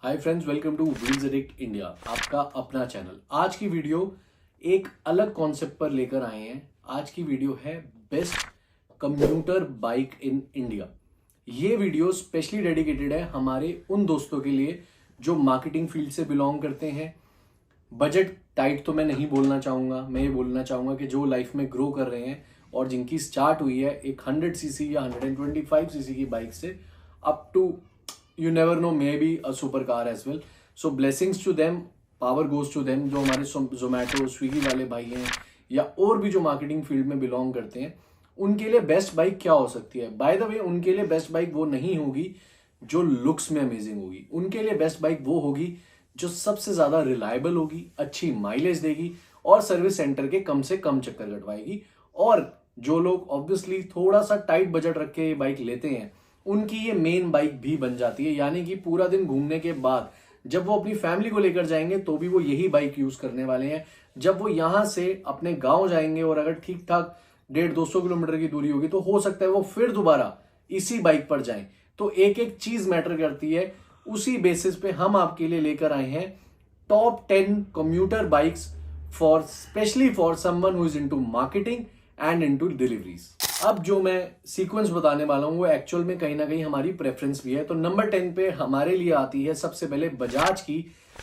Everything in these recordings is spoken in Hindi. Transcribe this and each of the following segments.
Hi friends, welcome two wheels addict India, आपका अपना चैनल। आज की वीडियो एक अलग कॉन्सेप्ट पर लेकर आए हैं। आज की वीडियो है best commuter bike in India. ये वीडियो स्पेशली डेडिकेटेड है हमारे उन दोस्तों के लिए जो मार्केटिंग फील्ड से बिलोंग करते हैं। बजट टाइट तो मैं नहीं बोलना चाहूँगा, मैं ये बोलना चाहूँगा कि जो लाइफ में ग्रो कर रहे हैं और जिनकी स्टार्ट हुई है एक 100 सीसी या 125 सीसी की बाइक से up to you never know, maybe a super car as well. So blessings to them, power goes to them। जो हमारे जोमेटो स्विगी वाले भाई हैं या और भी जो मार्केटिंग फील्ड में बिलोंग करते हैं, उनके लिए बेस्ट बाइक क्या हो सकती है? बाय द वे, उनके लिए बेस्ट बाइक वो नहीं होगी जो लुक्स में अमेजिंग होगी। उनके लिए बेस्ट बाइक वो होगी जो सबसे ज्यादा रिलायबल होगी, अच्छी माइलेज देगी और सर्विस सेंटर के कम से कम चक्कर कटवाएगी। और जो लोग ऑब्वियसली थोड़ा सा टाइट बजट रख के ये बाइक लेते हैं, उनकी ये मेन बाइक भी बन जाती है। यानी कि पूरा दिन घूमने के बाद जब वो अपनी फैमिली को लेकर जाएंगे तो भी वो यही बाइक यूज करने वाले हैं। जब वो यहां से अपने गांव जाएंगे और अगर ठीक ठाक 150-200 किलोमीटर की दूरी होगी तो हो सकता है वो फिर दोबारा इसी बाइक पर जाएं। तो एक एक चीज मैटर करती है। उसी बेसिस पे हम आपके लिए लेकर आए हैं top 10 commuter bikes for specially for someone who is into marketing and into deliveries. अब जो मैं सीक्वेंस बताने वाला हूं वो एक्चुअल में कहीं ना कहीं हमारी प्रेफरेंस भी है। तो नंबर 10 पे हमारे लिए आती है सबसे पहले बजाज की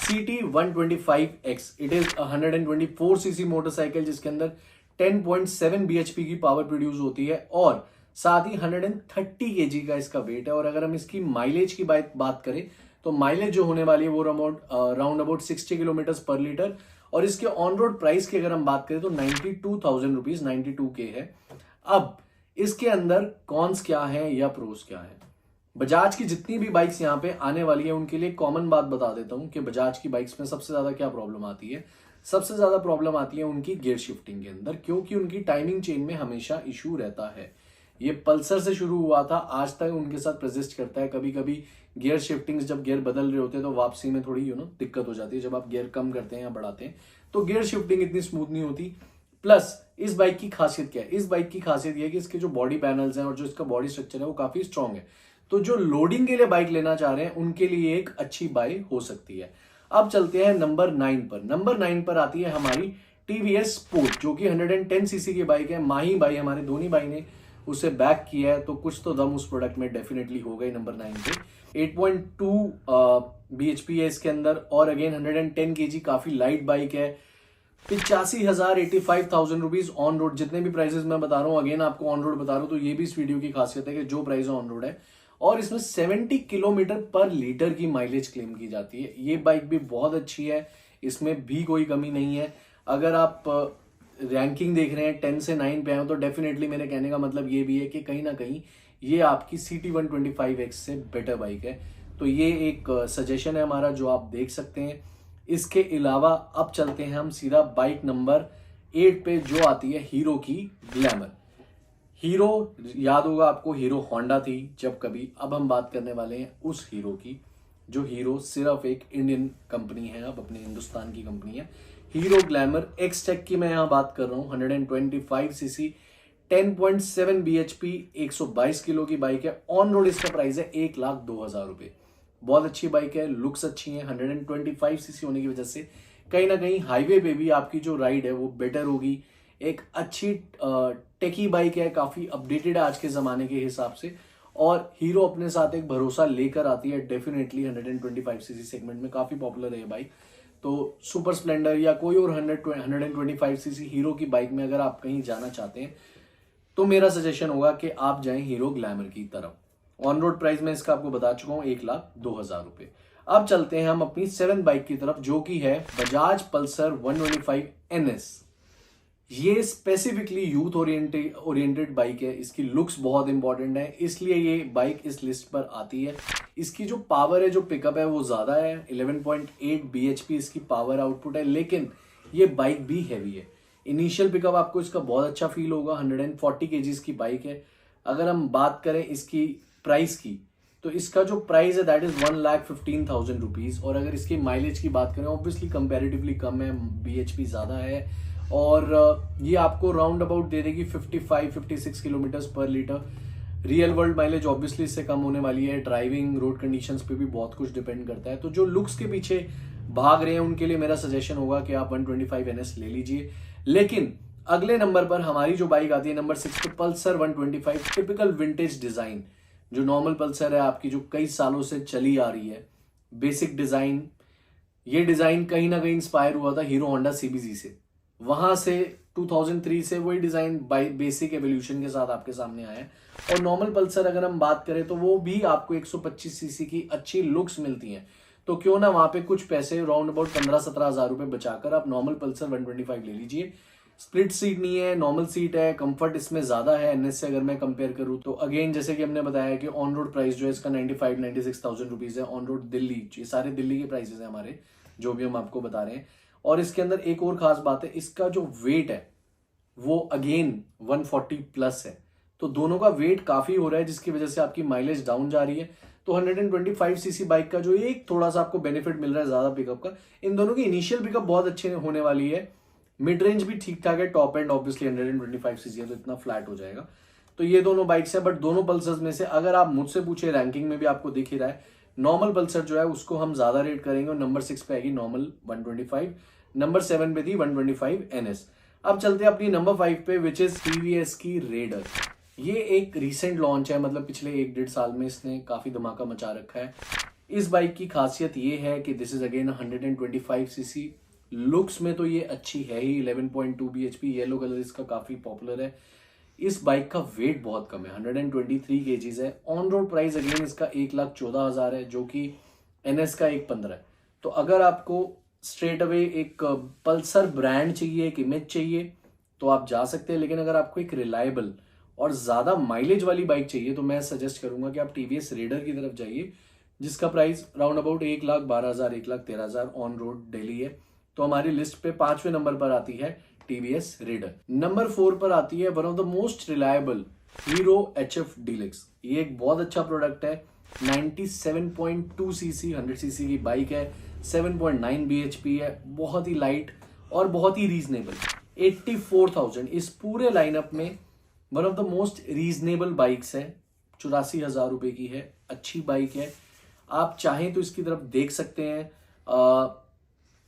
CT 125X। It is 124 CC motorcycle जिसके अंदर 10.7 bhp की पावर प्रोड्यूस होती है और साथ ही 130 kg का इसका वेट है। और अगर हम इसकी माइलेज की बात करें तो माइलेज जो होने वाली है वो राउंड अबाउट 60 किलोमीटर पर लीटर। और इसके ऑन रोड प्राइस की अगर हम बात करें तो 92,000 रुपीज, 92K है। अब इसके अंदर कॉन्स क्या है या प्रोस क्या है? बजाज की जितनी भी बाइक्स यहाँ पे आने वाली है उनके लिए कॉमन बात बता देता हूं कि बजाज की बाइक्स में सबसे ज्यादा क्या प्रॉब्लम आती है। सबसे ज्यादा प्रॉब्लम आती है उनकी गियर शिफ्टिंग के अंदर, क्योंकि उनकी टाइमिंग चेन में हमेशा इशू रहता है। ये पल्सर से शुरू हुआ था, आज तक उनके साथ प्रजिस्ट करता है। कभी कभी गियर शिफ्टिंग, जब गियर बदल रहे होते हैं तो वापसी में थोड़ी दिक्कत हो जाती है। जब आप गियर कम करते हैं या बढ़ाते हैं तो गियर शिफ्टिंग इतनी स्मूथ नहीं होती। प्लस इस बाइक की खासियत क्या है? इस बाइक की खासियत यह है कि इसके जो बॉडी पैनल्स हैं और जो इसका बॉडी स्ट्रक्चर है वो काफी स्ट्रांग है। तो जो लोडिंग के लिए बाइक लेना चाह रहे हैं उनके लिए एक अच्छी बाइक हो सकती है। अब चलते हैं नंबर 9 पर। नंबर 9 पर आती है हमारी TVS स्पोर्ट, जो कि 110 सीसी की बाइक है। माही भाई, हमारे धोनी भाई ने उसे बैक किया है, तो कुछ तो दम उस प्रोडक्ट में डेफिनेटली हो गई। नंबर 9 पे 8.2 bhp है इसके अंदर और अगेन 110 kg, काफी लाइट बाइक है। 85,000 रुपीज ऑन रोड। जितने भी प्राइसेस मैं बता रहा हूं अगेन आपको ऑन रोड बता रहा हूं, तो ये भी इस वीडियो की खासियत है कि जो प्राइस ऑन रोड है और इसमें 70 किलोमीटर पर लीटर की माइलेज क्लेम की जाती है। ये बाइक भी बहुत अच्छी है, इसमें भी कोई कमी नहीं है। अगर आप रैंकिंग देख रहे हैं 10 से 9 पे आए तो डेफिनेटली मेरे कहने का मतलब ये भी है कि कहीं ना कहीं ये आपकी CT 125X से बेटर बाइक है। तो ये एक सजेशन है हमारा जो आप देख सकते हैं। इसके अलावा अब चलते हैं हम सीधा बाइक नंबर 8 पे, जो आती है हीरो की ग्लैमर। हीरो याद होगा आपको, हीरो होंडा थी जब कभी। अब हम बात करने वाले हैं उस हीरो की, जो हीरो सिर्फ एक इंडियन कंपनी है, अब अपने हिंदुस्तान की कंपनी है। हीरो ग्लैमर एक्स टेक की मैं यहां बात कर रहा हूं। 125 सीसी, 10.7 bhp, 122 किलो की बाइक है। ऑन रोड इसका प्राइस है 1,02,000 रुपए। बहुत अच्छी बाइक है, लुक्स अच्छी है। 125 सीसी होने की वजह से कहीं ना कहीं हाईवे पे भी आपकी जो राइड है वो बेटर होगी। एक अच्छी टेकी बाइक है, काफी अपडेटेड है आज के जमाने के हिसाब से। और हीरो अपने साथ एक भरोसा लेकर आती है डेफिनेटली। 125 सीसी सेगमेंट में काफी पॉपुलर है ये बाइक। तो सुपर स्प्लेंडर या कोई और 125 सीसी हीरो की बाइक में अगर आप कहीं जाना चाहते हैं तो मेरा सजेशन होगा कि आप जाएं हीरो ग्लैमर की तरफ। ऑन रोड प्राइस में इसका आपको बता चुका हूं, 1,02,000 रुपए। अब चलते हैं हम अपनी 7 बाइक की तरफ, जो कि है बजाज पल्सर 125 NS। ये स्पेसिफिकली यूथ ओरिएंटेड बाइक है। इसकी लुक्स बहुत इंपॉर्टेंट है, इसलिए ये बाइक इस लिस्ट पर आती है। इसकी जो पावर है, जो पिकअप है वो ज्यादा है। 11.8 bhp इसकी पावर आउटपुट है, लेकिन ये बाइक भी हैवी है। इनिशियल पिकअप आपको इसका बहुत अच्छा फील होगा। 140 kg की बाइक है। अगर हम बात करें इसकी प्राइस की, तो इसका जो प्राइस है दैट इज 1,15,000 रुपीज। और अगर इसकी माइलेज की बात करें, ऑब्वियसली कंपैरेटिवली कम है, bhp ज्यादा है और ये आपको राउंड अबाउट दे देगी 55-56 किलोमीटर पर litre. Real world mileage obviously इससे कम होने वाली है, ड्राइविंग रोड कंडीशंस पे भी बहुत कुछ डिपेंड करता है। तो जो लुक्स के पीछे भाग रहे हैं उनके लिए मेरा सजेशन होगा कि आप 125 NS ले लीजिए। लेकिन अगले नंबर पर हमारी जो बाइक आती है नंबर 6 पे, पल्सर 125, टिपिकल विंटेज डिजाइन। जो नॉर्मल पल्सर है आपकी, जो कई सालों से चली आ रही है, बेसिक डिजाइन। ये डिजाइन कहीं ना कहीं इंस्पायर हुआ था हीरो होंडा CBZ से, वहां से 2003 से वही डिजाइन बेसिक एवोल्यूशन के साथ आपके सामने आया है। और नॉर्मल पल्सर अगर हम बात करें तो वो भी आपको 125 सीसी की अच्छी लुक्स मिलती हैं। तो क्यों ना वहां पे कुछ पैसे राउंड अबाउट 15-17 हजार रुपए बचाकर आप नॉर्मल पल्सर 125 ले लीजिए। स्प्लिट सीट नहीं है, नॉर्मल सीट है, कंफर्ट इसमें ज्यादा है NS से अगर मैं कंपेयर करूं तो। अगेन जैसे कि हमने बताया कि ऑन रोड प्राइस जो है इसका 96,000 रुपीज है। ऑन रोड दिल्ली, ये सारे दिल्ली के प्राइसेस है हमारे, जो भी हम आपको बता रहे हैं। और इसके अंदर एक और खास बात है, इसका जो वेट है वो अगेन 140 प्लस है। तो दोनों का वेट काफी हो रहा है, जिसकी वजह से आपकी माइलेज डाउन जा रही है। तो 125 सीसी बाइक का जो एक थोड़ा सा आपको बेनिफिट मिल रहा है ज्यादा पिकअप का, इन दोनों की इनिशियल पिकअप बहुत अच्छे होने वाली है, मिड रेंज भी ठीक ठाक है, टॉप एंड ऑब्वियसली 125 सीसी है तो इतना फ्लैट हो जाएगा। तो ये दोनों बाइक्स है। बट दोनों पल्सर्स में से अगर आप मुझसे पूछे, रैंकिंग में भी आपको दिख ही रहा है, नॉर्मल पल्सर जो है उसको हम ज्यादा रेट करेंगे और नंबर 6 पे आएगी नॉर्मल 125, नंबर 7 पे थी 125 NS। अब चलते हैं अपनी नंबर 5 पे, विच इज TVS की रेडर। ये एक रीसेंट लॉन्च है, मतलब पिछले 1-1.5 साल में इसने काफी धमाका मचा रखा है। इस बाइक की खासियत ये है कि this is again 125 CC. Looks में तो ये अच्छी है ही, 11.2 bhp, येलो कलर इसका काफी पॉपुलर है। इस बाइक का वेट बहुत कम है, 123 kgs है। ऑन रोड प्राइस अगेन इसका 1,14,000 है, जो कि NS का 1,15 है। तो अगर आपको स्ट्रेट अवे एक पल्सर ब्रांड चाहिए, एक इमेज चाहिए, तो आप जा सकते हैं। लेकिन अगर आपको एक रिलायबल और ज्यादा माइलेज वाली बाइक चाहिए तो मैं सजेस्ट करूंगा कि आप TVS रेडर की तरफ जाइए, जिसका price round about 1,12,000, 1,13,000 on road daily है। तो हमारी लिस्ट पे 5वें नंबर पर आती है TVS रेडर। नंबर 4 पर आती है one of the most reliable hero HF deluxe. ये एक बहुत अच्छा प्रोडक्ट है, 97.2 सीसी 100 सीसी की बाइक है, 7.9 bhp है, बहुत ही लाइट और बहुत ही रीजनेबल। 84,000 इस पूरे लाइनअप में one of the most reasonable bikes है। 84,000 रुपए की है, अच्छी बाइक है। आप चाहें तो इसकी तरफ देख सकते हैं।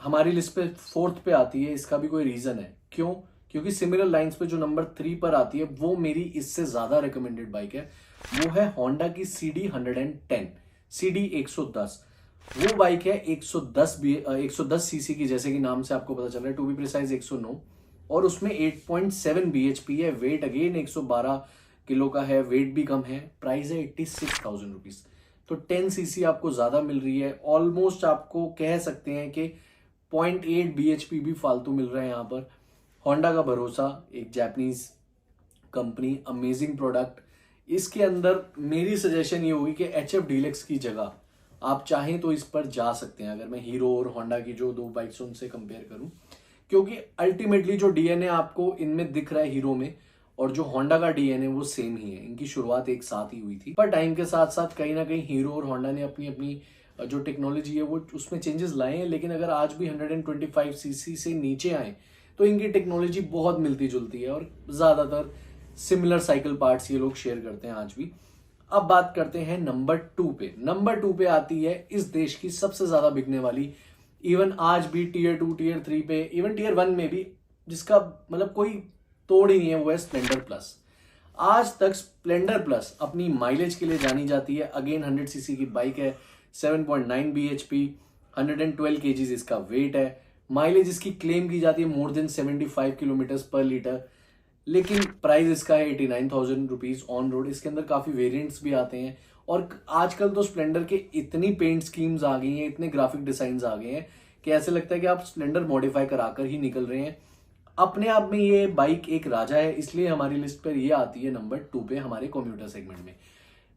हमारी लिस्ट पे 4th पे आती है, इसका भी कोई रीजन है। क्यों? क्योंकि सिमिलर लाइंस पे जो नंबर 3 पर आती है वो मेरी इससे ज्यादा रिकमेंडेड बाइक है। वो है होंडा की CD 110, CD 110। वो बाइक है 110 सीसी की, जैसे कि नाम से आपको पता चल रहा है, टू बी प्रिसाइज 109, और उसमें 8.7 bhp है। वेट अगेन 112 किलो का है, वेट भी कम है। प्राइस है 86,000 रुपीज। तो 10 सीसी आपको ज्यादा मिल रही है। ऑलमोस्ट आपको कह सकते हैं कि 0.8 bhp भी फालतू मिल रहा है यहाँ पर। होंडा का भरोसा, एक जापानीज कंपनी, अमेजिंग प्रोडक्ट। इसके अंदर मेरी सजेशन ये होगी कि HF डीलक्स की जगह आप चाहें तो इस पर जा सकते हैं, अगर मैं हीरो और होंडा की जो दो बाइक्स उनसे कंपेयर करूं। क्योंकि अल्टीमेटली जो DNA आपको इनमें दिख रहा है हीरो में, और जो होंडा का DNA वो सेम ही है। इनकी शुरुआत एक साथ ही हुई थी, पर टाइम के साथ साथ कहीं ना कहीं हीरो और होंडा ने अपनी अपनी जो टेक्नोलॉजी है वो उसमें चेंजेस लाए हैं। लेकिन अगर आज भी 125 सीसी से नीचे आए तो इनकी टेक्नोलॉजी बहुत मिलती जुलती है और ज्यादातर सिमिलर साइकिल पार्ट्स ये लोग शेयर करते हैं आज भी। अब बात करते हैं नंबर 2 पे। नंबर 2 पे आती है इस देश की सबसे ज्यादा बिकने वाली, इवन आज भी Tier 2 Tier 3 पे, इवन Tier 1 में भी, जिसका मतलब कोई तोड़ ही नहीं है, वो है स्प्लेंडर प्लस। आज तक स्प्लेंडर प्लस अपनी माइलेज के लिए जानी जाती है। अगेन 100 सीसी की बाइक है, 7.9 bhp, 112 kgs इसका वेट है। माइलेज इसकी क्लेम की जाती है मोर देन 75 किलोमीटर पर लीटर। लेकिन प्राइस इसका है 89,000 रुपीज ऑन रोड। इसके अंदर काफी वेरिएंट्स भी आते हैं, और आजकल तो स्प्लेंडर के इतनी पेंट स्कीम्स आ गई हैं, इतने ग्राफिक डिजाइन आ गए हैं कि ऐसे लगता है कि आप स्प्लेंडर मॉडिफाई कराकर ही निकल रहे हैं। अपने आप में ये बाइक एक राजा है, इसलिए हमारी लिस्ट पर ये आती है नंबर 2 पे हमारे कम्यूटर सेगमेंट में।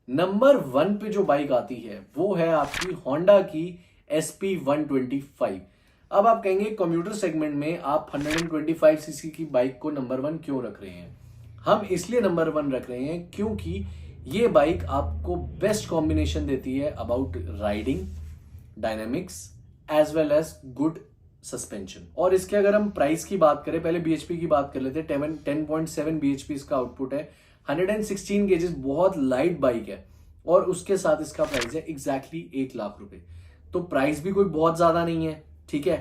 नंबर 1 पे जो बाइक आती है वो है आपकी होंडा की SP 125। अब आप कहेंगे कम्यूटर सेगमेंट में आप 125 सीसी की बाइक को नंबर 1 क्यों रख रहे हैं? हम इसलिए नंबर 1 रख रहे हैं क्योंकि ये बाइक आपको बेस्ट कॉम्बिनेशन देती है about riding, dynamics as well as good suspension. और इसके अगर हम प्राइस की बात करें, पहले bhp की बात कर लेते हैं। 10.7 bhp इसका आउटपुट है, 116 केजीज बहुत लाइट बाइक है और उसके साथ इसका प्राइस है एग्जैक्टली 1 लाख रुपए। तो प्राइस भी कोई बहुत ज्यादा नहीं है, ठीक है।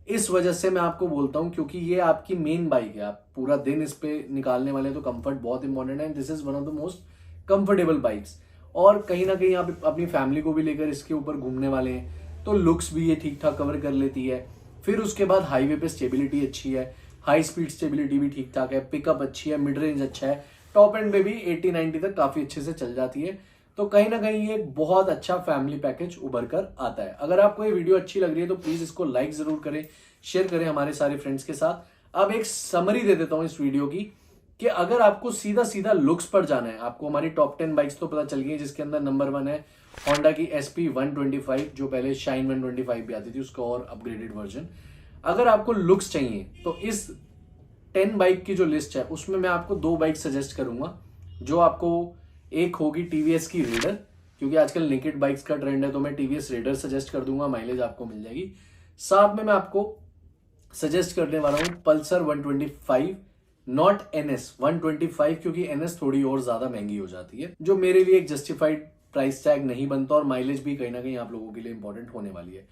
इस वजह से मैं आपको बोलता हूं क्योंकि ये आपकी मेन बाइक है, आप पूरा दिन इस पे निकालने वाले, तो कंफर्ट बहुत इंपॉर्टेंट है। This is one of the most comfortable bikes. और कहीं ना कहीं आप अपनी फैमिली को भी लेकर इसके ऊपर घूमने वाले हैं तो लुक्स भी ये ठीक ठाक कवर कर लेती है। फिर उसके बाद हाईवे पे स्टेबिलिटी अच्छी है, हाई स्पीड स्टेबिलिटी भी ठीक ठाक है, पिकअप अच्छी है, मिड रेंज अच्छा है, टॉप एंड पे भी 80-90 तक काफी अच्छे से चल जाती है। तो कहीं ना कहीं ये बहुत अच्छा फैमिली पैकेज उभर कर आता है। अगर आपको ये वीडियो अच्छी लग रही है तो प्लीज इसको लाइक जरूर करें, शेयर करें हमारे सारे फ्रेंड्स के साथ। अब एक समरी दे देता हूं इस वीडियो की कि अगर आपको सीधा सीधा लुक्स पर जाना है, आपको हमारी टॉप 10 बाइक्स तो पता चल गई है, जिसके अंदर नंबर 1 है होंडा की SP 125, जो पहले शाइन 125 भी आती थी, उसका और अपग्रेडेड वर्जन। अगर आपको लुक्स चाहिए तो इस 10 बाइक की जो लिस्ट है उसमें मैं आपको 2 बाइक सजेस्ट करूंगा। जो आपको एक होगी टीवीएस की रेडर, क्योंकि आजकल नेकेड बाइक्स का ट्रेंड है, तो मैं टीवीएस रेडर सजेस्ट कर दूंगा, माइलेज आपको मिल जाएगी। साथ में मैं आपको सजेस्ट करने वाला हूं पल्सर 125, नॉट NS 125, क्योंकि NS थोड़ी और ज्यादा महंगी हो जाती है, जो मेरे लिए एक जस्टिफाइड प्राइस टैग नहीं बनता, और माइलेज भी कहीं ना कहीं आप लोगों के लिए इंपॉर्टेंट होने वाली है।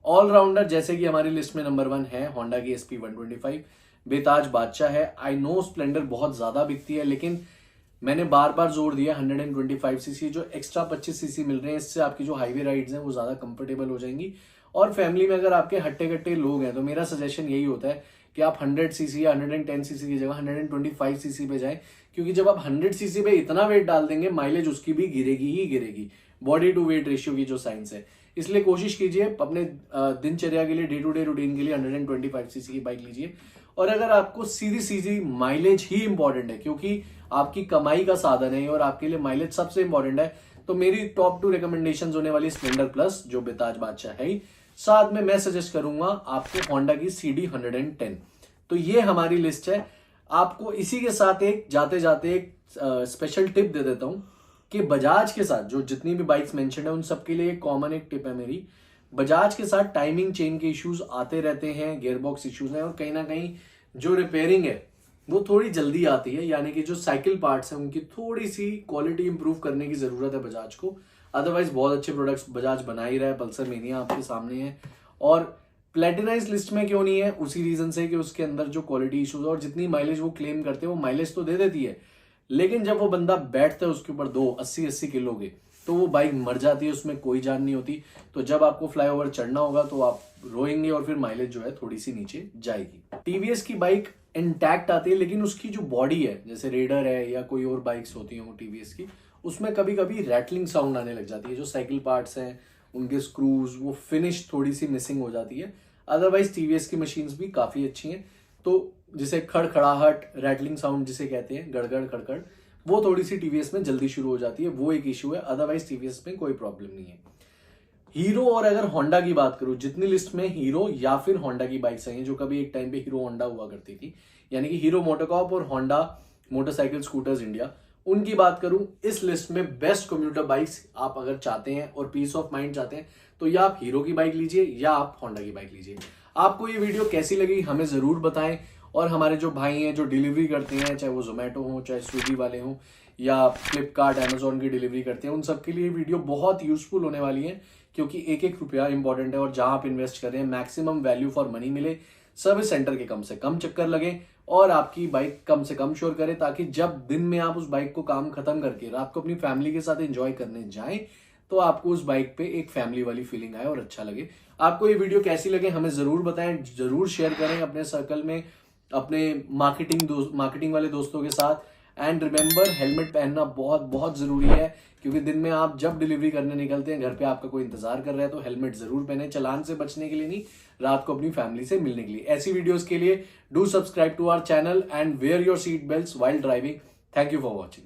ऑलराउंडर जैसे कि हमारी लिस्ट में नंबर 1 है होंडा की SP 125, बेताज बादशाह है। आई नो स्प्लेंडर बहुत ज्यादा बिकती है, लेकिन मैंने बार बार जोर दिया 125 सीसी, जो एक्स्ट्रा 25 सीसी मिल रहे हैं, इससे आपकी जो हाईवे राइड्स हैं वो ज्यादा कंफर्टेबल हो जाएंगी। और फैमिली में अगर आपके हट्टे कट्टे लोग हैं तो मेरा सजेशन यही होता है कि आप 100 सीसी या 110 सीसी की जगह 125 सीसी पे जाएं, क्योंकि जब आप 100 सीसी पे इतना वेट डाल देंगे, माइलेज उसकी भी गिरेगी ही गिरेगी, बॉडी टू वेट रेशियो की जो साइंस है। इसलिए कोशिश कीजिए अपने दिनचर्या के लिए, डे टू डे रूटीन के लिए 125 सीसी की बाइक लीजिए। और अगर आपको सीधी सीधी माइलेज ही इंपॉर्टेंट है, क्योंकि आपकी कमाई का साधन है और आपके लिए माइलेज सबसे इंपॉर्टेंट है, तो मेरी टॉप 2 रिकमेंडेशन होने वाली स्प्लेंडर प्लस, जो बेताज बादशाह है। साथ में मैं सजेस्ट करूंगा आपको होंडा की CD 110। तो ये हमारी लिस्ट है। आपको इसी के साथ एक जाते जाते एक स्पेशल टिप दे देता हूं कि बजाज के साथ जो जितनी भी बाइक्स मेंशन है उन सबके लिए कॉमन एक टिप है मेरी। बजाज के साथ टाइमिंग चेन के इश्यूज आते रहते हैं, गियरबॉक्स इश्यूज हैं, और कहीं ना कहीं जो रिपेयरिंग है वो थोड़ी जल्दी आती है, यानी कि जो साइकिल पार्ट्स हैं उनकी थोड़ी सी क्वालिटी इंप्रूव करने की जरूरत है बजाज को। अदरवाइज बहुत अच्छे प्रोडक्ट्स बजाज बना ही रहा है। पल्सर मेनिया आपके सामने है, और प्लेटिनाइज लिस्ट में क्यों नहीं है, उसी रीजन से कि उसके अंदर जो क्वालिटी इश्यूज, और जितनी माइलेज वो क्लेम करते हैं वो माइलेज तो दे देती है, लेकिन जब वो बंदा बैठता है उसके ऊपर 80-80 किलो के, तो वो बाइक मर जाती है, उसमें कोई जान नहीं होती। तो जब आपको फ्लाईओवर चढ़ना होगा तो आप रोएंगे और फिर माइलेज जो है थोड़ी सी नीचे जाएगी। टीवीएस की बाइक इंटैक्ट आती है, लेकिन उसकी जो बॉडी है, जैसे रेडर है या कोई और बाइक्स होती हैं टीवीएस की, उसमें कभी कभी रैटलिंग साउंड आने लग जाती है। जो साइकिल पार्ट्स हैं उनके स्क्रूज, वो फिनिश थोड़ी सी मिसिंग हो जाती है। अदरवाइज टीवीएस की मशीन्स भी काफी अच्छी हैं। तो जिसे खड़खड़ाहट, रैटलिंग साउंड जिसे कहते हैं, गड़गड़ खड़खड़, वो थोड़ी सी टीवीएस में जल्दी शुरू हो जाती है, वो एक इशू है। अदरवाइज टीवीएस में कोई प्रॉब्लम नहीं है। हीरो और अगर होंडा की बात करूं, जितनी लिस्ट में हीरो या फिर होंडा की बाइक्स आई हैं, जो कभी एक टाइम पे हीरो होंडा हुआ करती थी, यानी कि हीरो मोटोकॉर्प और होंडा मोटरसाइकिल स्कूटर्स इंडिया, उनकी बात करूं, इस लिस्ट में बेस्ट कम्यूटर बाइक्स आप अगर चाहते हैं और पीस ऑफ माइंड चाहते हैं, तो या आप हीरो की बाइक लीजिए या आप होंडा की बाइक लीजिए। आपको ये वीडियो कैसी लगी हमें जरूर बताएं। और हमारे जो भाई हैं जो डिलीवरी करते हैं, चाहे वो जोमेटो हो, चाहे स्विगी वाले हों, या फ्लिपकार्ट, अमेजोन की डिलीवरी करते हैं, उन सबके लिए वीडियो बहुत यूजफुल होने वाली है, क्योंकि एक एक रुपया इंपॉर्टेंट है, और जहां आप इन्वेस्ट कर रहे हैं मैक्सिमम वैल्यू फॉर मनी मिले, सर्विस सेंटर के कम से कम चक्कर लगे, और आपकी बाइक कम से कम शोर करे, ताकि जब दिन में आप उस बाइक को काम खत्म करके रात को अपनी फैमिली के साथ एंजॉय करने जाएं, तो आपको उस बाइक पे एक फैमिली वाली फीलिंग आए और अच्छा लगे। आपको ये वीडियो कैसी लगे हमें जरूर बताएं, जरूर शेयर करें अपने सर्कल में, अपने मार्केटिंग वाले दोस्तों के साथ। एंड रिमेंबर, हेलमेट पहनना बहुत बहुत जरूरी है, क्योंकि दिन में आप जब डिलीवरी करने निकलते हैं, घर पे आपका कोई इंतजार कर रहा है, तो हेलमेट जरूर पहने, चालान से बचने के लिए नहीं, रात को अपनी फैमिली से मिलने के लिए। ऐसी वीडियोस के लिए do subscribe to our channel and wear your seat belts while driving. Thank you for watching.